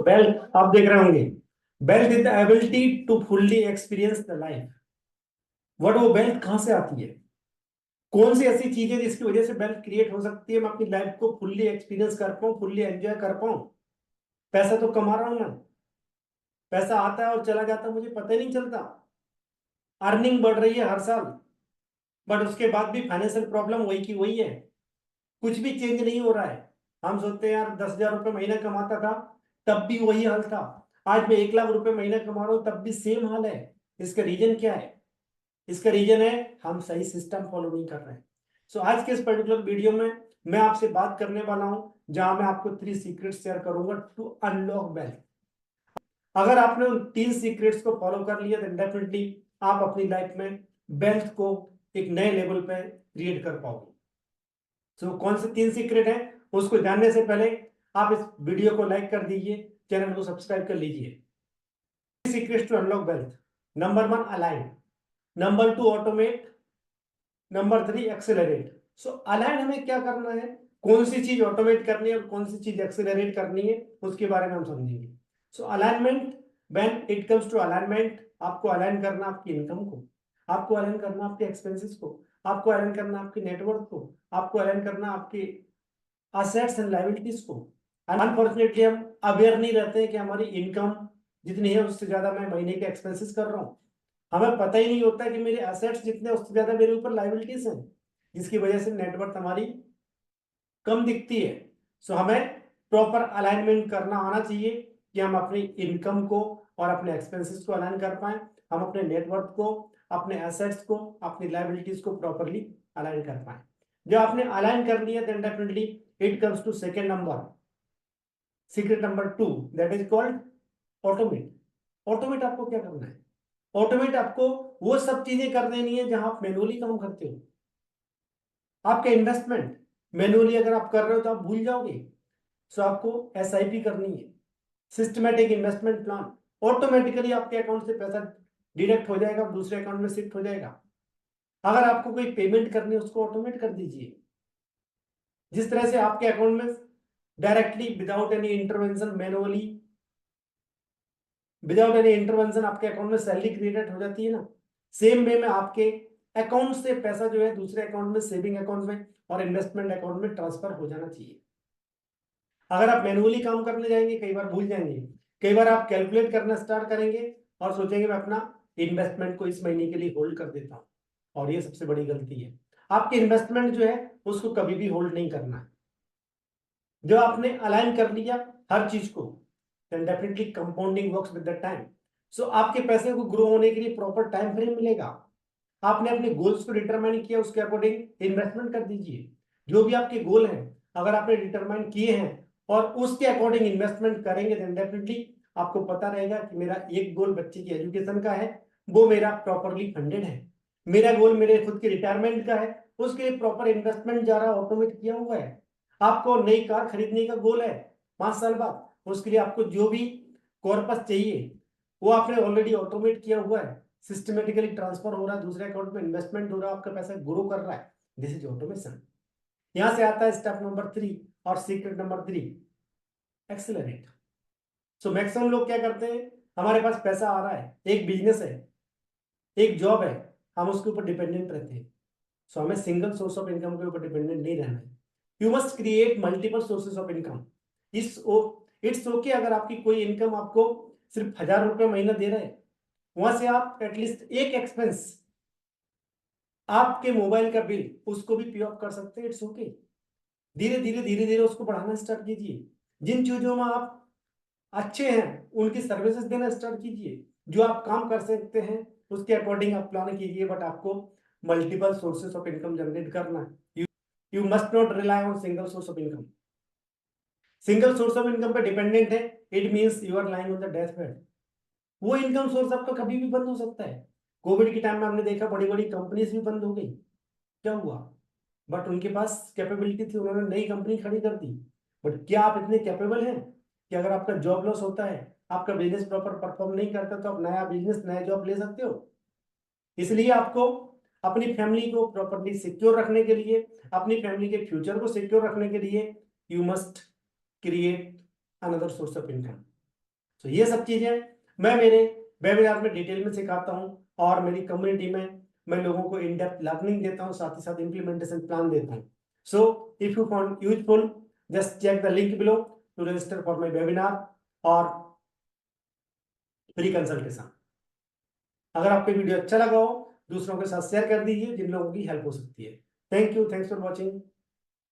Wealth आप देख रहे होंगे, wealth is the ability to fully experience the life. What, वो वेल्थ कहां से आती है? कौन सी ऐसी चीज है जिसकी वजह से वेल्थ क्रिएट हो सकती है, मैं अपनी लाइफ को फुल्ली एक्सपीरियंस कर पाऊं, फुल्ली एंजॉय कर पाऊं। पैसा तो कमा रहा हूं मैं, पैसा आता है और चला जाता है, मुझे पता ही नहीं चलता। अर्निंग बढ़ रही है हर साल, बट उसके बाद भी फाइनेंशियल प्रॉब्लम वही की वही है, कुछ भी चेंज नहीं हो रहा है। हम सोचते हैं यार 10,000 रुपये महीना कमाता था, तब भी वही हाल था। आज मैं 1,00,000 रुपये महीना कमा रहा हूं, तब भी सेम हाल है। इसका रीजन क्या है? इसका रीजन है हम सही सिस्टम फॉलो नहीं कर रहे हैं। सो आज के इस पर्टिकुलर वीडियो में मैं आपसे बात करने वाला हूं, जहां मैं आपको 3 सीक्रेट शेयर करूंगा टू अनलॉक वेल्थ। अगर आपने उन 3 सीक्रेट्स को फॉलो कर लिया, देन डेफिनेटली आप अपनी लाइफ में वेल्थ को एक नए लेवल पे क्रिएट कर पाओगे। सो कौन से 3 सीक्रेट हैं, उसको जानने से पहले आप इस वीडियो को लाइक कर दीजिए, चैनल को सब्सक्राइब कर लीजिए। Secrets to unlock wealth. Number 1, align. Number 2, automate. Number 3, accelerate. So align हमें क्या करना है, कौन सी चीज ऑटोमेट करनी है और कौन सी चीज एक्सेलरेट करनी है, उसके बारे में हम समझेंगे। So alignment, when it comes to alignment, आपको अलाइन करना आपकी इनकम को, आपको अलाइन करना आपके एक्सपेंसेस को, आपको अलाइन करना आपकी नेटवर्क को, आपको अलाइन करना आपके असेट्स एंड लायबिलिटीज को। अनफॉर्चुनेटली हम अवेयर नहीं रहते हैं कि हमारी इनकम जितनी है उससे ज्यादा मैं महीने के एक्सपेंसेस कर रहा हूँ। हमें पता ही नहीं होता कि मेरे एसेट्स जितने उससे ज्यादा मेरे ऊपर लायबिलिटीज हैं, जिसकी वजह से नेटवर्थ हमारी कम दिखती है। सो हमें प्रॉपर अलाइनमेंट करना आना चाहिए कि हम अपनी इनकम को और अपने एक्सपेंसेस को अलाइन कर पाए, हम अपने नेटवर्थ को, अपने एसेट्स को, अपनी लायबिलिटीज को प्रॉपरली अलाइन कर पाए। जब आपने अलाइन कर लिया, then definitely it comes to second number, secret number 2, that is called automate. Automate आपको क्या करना है? ऑटोमेट आपको वो सब चीजें कर देनी है जहां आप मैनुअली काम करते हो। आपका इन्वेस्टमेंट मैनुअली अगर आप कर रहे हो तो आप भूल जाओगे। सो आपको एसआईपी करनी है, सिस्टमेटिक इन्वेस्टमेंट प्लान। ऑटोमेटिकली आपके अकाउंट से पैसा डिडक्ट हो जाएगा, दूसरे अकाउंट में शिफ्ट हो जाएगा। अगर आपको कोई पेमेंट करनी है, उसको ऑटोमेट कर दीजिए। जिस तरह से आपके अकाउंट में directly without any intervention, manually without any intervention आपके अकाउंट में सैलरी क्रिएट हो जाती है ना, सेम वे में आपके अकाउंट से पैसा जो है दूसरे अकाउंट में, सेविंग अकाउंट में और इन्वेस्टमेंट अकाउंट में ट्रांसफर हो जाना चाहिए। अगर आप मैनुअली काम करने जाएंगे, कई बार भूल जाएंगे, कई बार आप कैलकुलेट करना स्टार्ट करेंगे और सोचेंगे मैं अपना इन्वेस्टमेंट को इस महीने के लिए होल्ड कर देता हूं, और ये सबसे बड़ी गलती है। आपके इन्वेस्टमेंट जो है उसको कभी भी होल्ड नहीं करना है। जो आपने अलाइन कर लिया हर चीज को, then definitely compounding works with the time. So आपके पैसे को ग्रो होने के लिए प्रॉपर टाइम फ्रेम मिलेगा। आपने अपने गोल्स को डिटरमाइन किया, उसके अकॉर्डिंग इन्वेस्टमेंट कर दीजिए। जो भी आपके गोल हैं, अगर आपने डिटरमाइन किए हैं और उसके अकॉर्डिंग इन्वेस्टमेंट करेंगे, देन डेफिनेटली आपको पता रहेगा कि मेरा एक गोल बच्चे की एजुकेशन का है, वो मेरा प्रॉपरली फंडेड है। मेरा गोल मेरे खुद के रिटायरमेंट का है, उसके लिए प्रॉपर इन्वेस्टमेंट जा रहा, ऑटोमेट किया हुआ है। आपको नई कार खरीदने का गोल है 5 साल बाद, उसके लिए आपको जो भी कॉर्पस चाहिए वो आपने ऑलरेडी ऑटोमेट किया हुआ है, सिस्टमेटिकली ट्रांसफर हो रहा है, दूसरे अकाउंट में इन्वेस्टमेंट हो रहा है, आपका पैसा ग्रो कर रहा है। This is automation. यहां से आता है स्टेप नंबर 3 और secret number 3, accelerate. So maximum लोग क्या करते हैं, हमारे पास पैसा आ रहा है, एक बिजनेस है, एक जॉब है, हम उसके ऊपर डिपेंडेंट रहते हैं। सो हमें सिंगल सोर्स ऑफ इनकम के ऊपर डिपेंडेंट नहीं रहना है। You must create multiple sources of income. इस इट्स ओके अगर आपकी कोई इनकम आपको सिर्फ 1,000 रुपये महीना दे रहे हैं, वहां से आप एटलीस्ट एक एक्सपेंस, आपके मोबाइल का बिल, उसको भी पे ऑफ कर सकते हैं। It's okay. धीरे धीरे धीरे धीरे उसको बढ़ाना स्टार्ट कीजिए। जिन चीजों में आप अच्छे हैं उनकी सर्विसेज देना स्टार्ट कीजिए। जो आप काम कर सकते हैं उसके अकॉर्डिंग आप प्लान कीजिए, बट आपको multiple sources of income generate करना है। You must not rely on single source of income. Single source of income पे डिपेंडेंट है, it means you are lying on the death bed. वो income source आपका कभी भी बंद हो सकता है। कोविड के टाइम में हमने देखा बड़ी बड़ी कंपनीज भी बंद हो गई, क्या हुआ? बट उनके पास कैपेबिलिटी थी, उन्होंने नई कंपनी खड़ी कर दी। बट क्या आप इतने कैपेबल हैं कि अगर आपका जॉब लॉस होता है, आपका बिजनेस प्रॉपर परफॉर्म नहीं करता, तो आप नया बिजनेस, नया जॉब ले सकते हो? इसलिए आपको अपनी फैमिली को प्रॉपरली सिक्योर रखने के लिए, अपनी फैमिली के फ्यूचर को सिक्योर रखने के लिए, you must create another source of income. तो ये सब चीजें मैं मेरे वेबिनार में डिटेल में सिखाता हूँ, और मेरी कम्युनिटी में मैं लोगों को इन डेप्थ लर्निंग देता हूँ, साथ ही साथ इम्प्लीमेंटेशन प्लान देता हूँ. So if you found useful, just check the link below to register for my webinar और फ्री कंसल्टेशन. अगर आपको वीडियो अच्छा लगा हो, दूसरों के साथ शेयर कर दीजिए जिन लोगों की हेल्प हो सकती है. Thank you, thanks for watching.